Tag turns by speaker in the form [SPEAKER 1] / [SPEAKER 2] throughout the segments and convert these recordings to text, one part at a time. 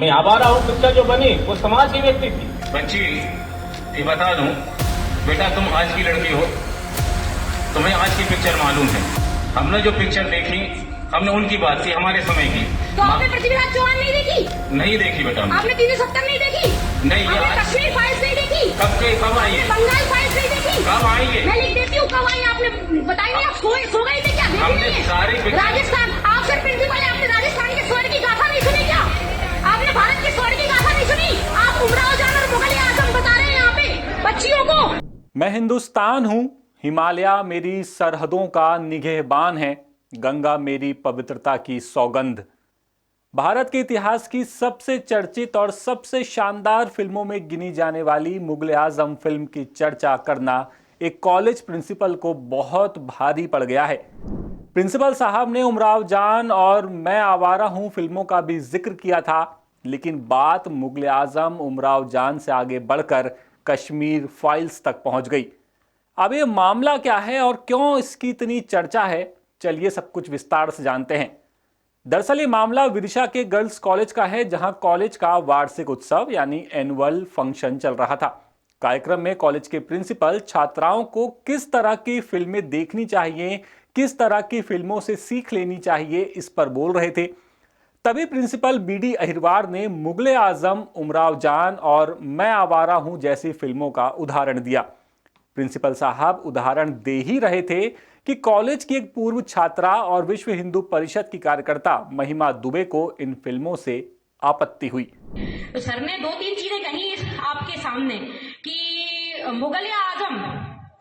[SPEAKER 1] मैं आवारा हूँ पिक्चर जो बनी वो समाज की व्यक्ति थी।
[SPEAKER 2] बच्ची ये बता दूं, बेटा तुम आज की लड़की हो, तुम्हें आज की पिक्चर मालूम है। हमने जो पिक्चर देखी हमने उनकी बात की, हमारे समय की।
[SPEAKER 3] तो आपने पृथ्वीराज चौहान नहीं देखी?
[SPEAKER 2] नहीं देखी बेटा।
[SPEAKER 3] आपने 370 नहीं देखी?
[SPEAKER 2] नहीं।
[SPEAKER 3] आपने कश्मीर फाइल्स नहीं देखी?
[SPEAKER 2] कब आई है?
[SPEAKER 3] बंगाल फाइल्स नहीं देखी?
[SPEAKER 2] कब आई है?
[SPEAKER 3] मैं लिख देती हूँ कब आई। आपने बताइए, आप सो गए थे क्या?
[SPEAKER 2] हमने सारी
[SPEAKER 3] राजस्थान, आप सर प्रिंसिपल है, आपने राजस्थान के स्वर्ण की गाथा नहीं सुनी क्या? आपने भारत के स्वर्ण की गाथा नहीं सुनी? आप उमराव जान और मुगल ए आजम बता रहे हैं यहाँ पे बच्चियों को।
[SPEAKER 4] मैं हिंदुस्तान हूँ, हिमालय मेरी सरहदों का निगहबान है, गंगा मेरी पवित्रता की सौगंध। भारत के इतिहास की सबसे चर्चित और सबसे शानदार फिल्मों में गिनी जाने वाली मुगल आजम फिल्म की चर्चा करना एक कॉलेज प्रिंसिपल को बहुत भारी पड़ गया है। प्रिंसिपल साहब ने उमराव जान और मैं आवारा हूं फिल्मों का भी जिक्र किया था, लेकिन बात मुगल आजम उमराव जान से आगे बढ़कर कश्मीर फाइल्स तक पहुंच गई। अब ये मामला क्या है और क्यों इसकी इतनी चर्चा है, चलिए सब कुछ विस्तार से जानते हैं। दरअसल ये मामला विदिशा के गर्ल्स कॉलेज का है, जहां कॉलेज का वार्षिक उत्सव यानी एनुअल फंक्शन चल रहा था। कार्यक्रम में कॉलेज के प्रिंसिपल छात्राओं को किस तरह की फिल्में देखनी चाहिए, किस तरह की फिल्मों से सीख लेनी चाहिए, इस पर बोल रहे थे। तभी प्रिंसिपल बीडी अहिरवार ने मुगल आजम, उमराव जान और मैं आवारा हूं जैसी फिल्मों का उदाहरण दिया। प्रिंसिपल साहब उदाहरण दे ही रहे थे कि कॉलेज की एक पूर्व छात्रा और विश्व हिंदू परिषद की कार्यकर्ता महिमा दुबे को इन फिल्मों से आपत्ति हुई।
[SPEAKER 3] तो सर ने 2-3 चीजें कही आपके सामने कि मुगल आजम,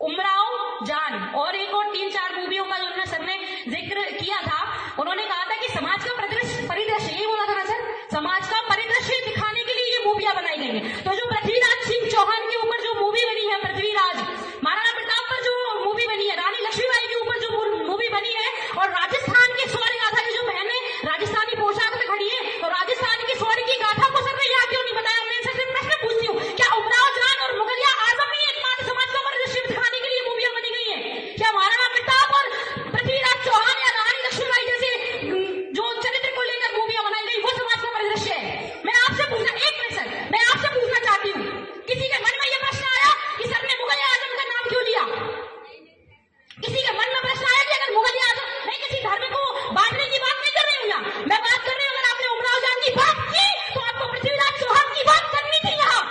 [SPEAKER 3] उमराव जान और एक और 3-4 मूवियों का जो सर ने जिक्र किया था। उन्होंने कहा था कि समाज का परिदृश्य, यही बोला था ना सर, समाज का परिदृश्य दिखाने के लिए ये मूवियां बनाई गई हैं। तो जो पृथ्वीराज सिंह चौहान के ऊपर जो मूवी बनी है, पृथ्वीराज, महाराणा प्रताप पर जो मूवी बनी है, रानी लक्ष्मीबाई के ऊपर जो मूवी बनी है, और राजस्थान की स्वर्ण गाथा की जो बहने राजस्थानी पोशाक में खड़ी है, तो राजस्थान की स्वर्ण की गाथा को सर ने यहाँ क्यों नहीं बताया? मैं सर से प्रश्न पूछती हूँ, क्या उमराव जान और मुगल आजम ही एकमात्र समाज का परिदृश्य दिखाने के लिए मूवियां बनी गई है? क्या महाराणा प्रताप और पृथ्वीराज चौहान या रानी लक्ष्मीबाई जैसे जो चरित्र को लेकर मूवियां बनाई गई वो समाज का परिदृश्य है? मैं आपसे पूछना, एक मिनट सर, मैं आपसे पूछना चाहती हूँ, किसी के मन में यह प्रश्न आया कि सर ने मुगल आजम का नाम क्यों लिया? किसी के मन में प्रश्न आया कि अगर मुगल आजम, मैं किसी धर्म को बांटने की बात नहीं कर रही हूँ यहाँ, मैं बात कर रही हूँ, अगर आपने उमराव जान की बात की तो आपको पृथ्वीराज चौहान की बात करनी थी यहाँ।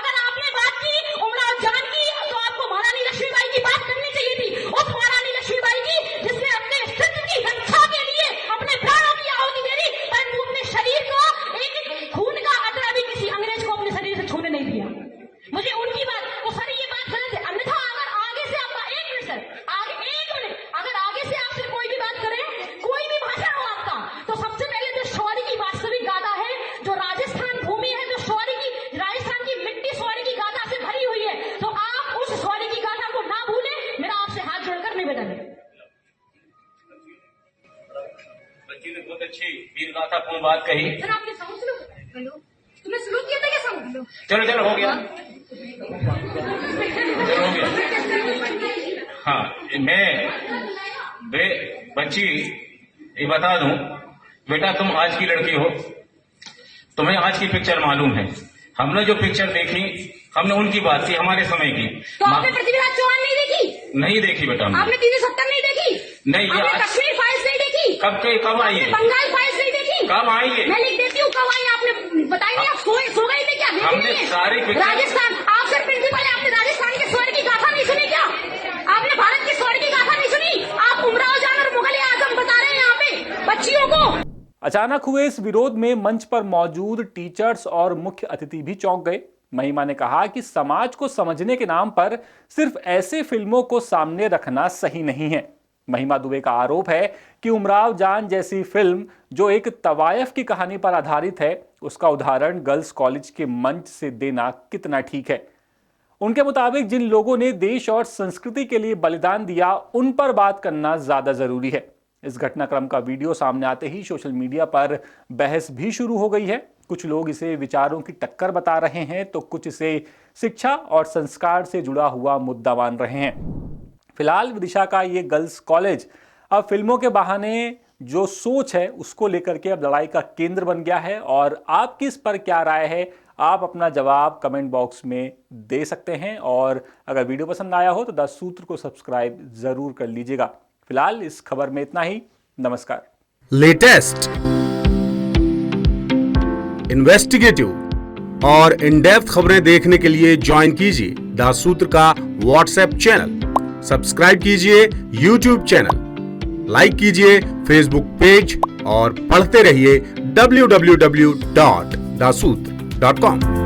[SPEAKER 3] अगर आपने बात की उमराव जान की तो आपको महारानी लक्ष्मीबाई की बात करनी चाहिए थी, उस महारानी लक्ष्मीबाई की जिसने अपने अस्तित्व की रक्षा के लिए अपने प्राणों की आहुति दे दी, परंतु अपने शरीर को एक खून का कतरा भी किसी अंग्रेज को अपने शरीर से छूने नहीं दिया। मुझे उनकी बात, तो सर ये बात गलत है। अन्यथा अगर आगे से आपका, एक मिनट सर, अगर आगे से आपसे कोई भी बात करे, कोई भी भाषण हो आपका, तो सबसे पहले जो शौर्य की वास्तविक गाथा है, जो राजस्थान भूमि है, जो शौर्य की, राजस्थान की मिट्टी शौर्य की गाथा से भरी हुई है, तो आप उस शौर्य की गाथा को ना भूलें। मेरा आपसे हाथ जोड़कर निवेदन है।
[SPEAKER 2] बच्ची ने बहुत अच्छी वीर गाथा पूर्ण बात कही।
[SPEAKER 3] सर आपने समझ लो, तुमने शुरू किया था क्या? समझ लो,
[SPEAKER 2] चलो हो गया। हाँ, बच्ची ये बता दूं, बेटा तुम आज की लड़की हो, तुम्हें आज की पिक्चर मालूम है। हमने जो पिक्चर देखी हमने उनकी बात की, हमारे समय की।
[SPEAKER 3] तो आपने पृथ्वीराज चौहान नहीं देखी?
[SPEAKER 2] नहीं देखी बेटा।
[SPEAKER 3] आपने 370 नहीं देखी?
[SPEAKER 2] नहीं।
[SPEAKER 3] आपने कश्मीर फाइल्स नहीं देखी?
[SPEAKER 2] कब आई है?
[SPEAKER 3] बंगाल फाइल्स नहीं देखी?
[SPEAKER 2] कब आई है?
[SPEAKER 3] मैं लिख देती हूँ कब आई। आपने बताइए, आप सो गए थे क्या?
[SPEAKER 2] हमने सारी
[SPEAKER 3] राजस्थान, आप सर प्रिंसिपल है, आपने राजस्थान के स्वर्ण की गाथा नहीं सुनी क्या? आपने भारत के स्वर्ण की गाथा नहीं सुनी? आप उमराव जान और मुगल आजम बता रहे हैं यहाँ पे बच्चियों को।
[SPEAKER 4] अचानक हुए इस विरोध में मंच पर मौजूद टीचर्स और मुख्य अतिथि भी चौंक गए। महिमा ने कहा कि समाज को समझने के नाम पर सिर्फ ऐसे फिल्मों को सामने रखना सही नहीं है। महिमा दुबे का आरोप है कि उमराव जान जैसी फिल्म जो एक तवायफ की कहानी पर आधारित है, उसका उदाहरण गर्ल्स कॉलेज के मंच से देना कितना ठीक है। उनके मुताबिक जिन लोगों ने देश और संस्कृति के लिए बलिदान दिया, उन पर बात करना ज्यादा जरूरी है। इस घटनाक्रम का वीडियो सामने आते ही सोशल मीडिया पर बहस भी शुरू हो गई है। कुछ लोग इसे विचारों की टक्कर बता रहे हैं, तो कुछ इसे शिक्षा और संस्कार से जुड़ा हुआ मुद्दा मान रहे हैं। फिलहाल विदिशा का ये गर्ल्स कॉलेज अब फिल्मों के बहाने जो सोच है उसको लेकर के अब लड़ाई का केंद्र बन गया है। और आपकी इस पर क्या राय है, आप अपना जवाब कमेंट बॉक्स में दे सकते हैं। और अगर वीडियो पसंद आया हो तो द सूत्र को सब्सक्राइब जरूर कर लीजिएगा। फिलहाल इस खबर में इतना ही। नमस्कार।
[SPEAKER 5] लेटेस्ट, इन्वेस्टिगेटिव और इन डेप्थ खबरें देखने के लिए ज्वाइन कीजिए द सूत्र का व्हाट्सएप चैनल, सब्सक्राइब कीजिए यूट्यूब चैनल, लाइक कीजिए फेसबुक पेज और पढ़ते रहिए www.daसूत्र.com।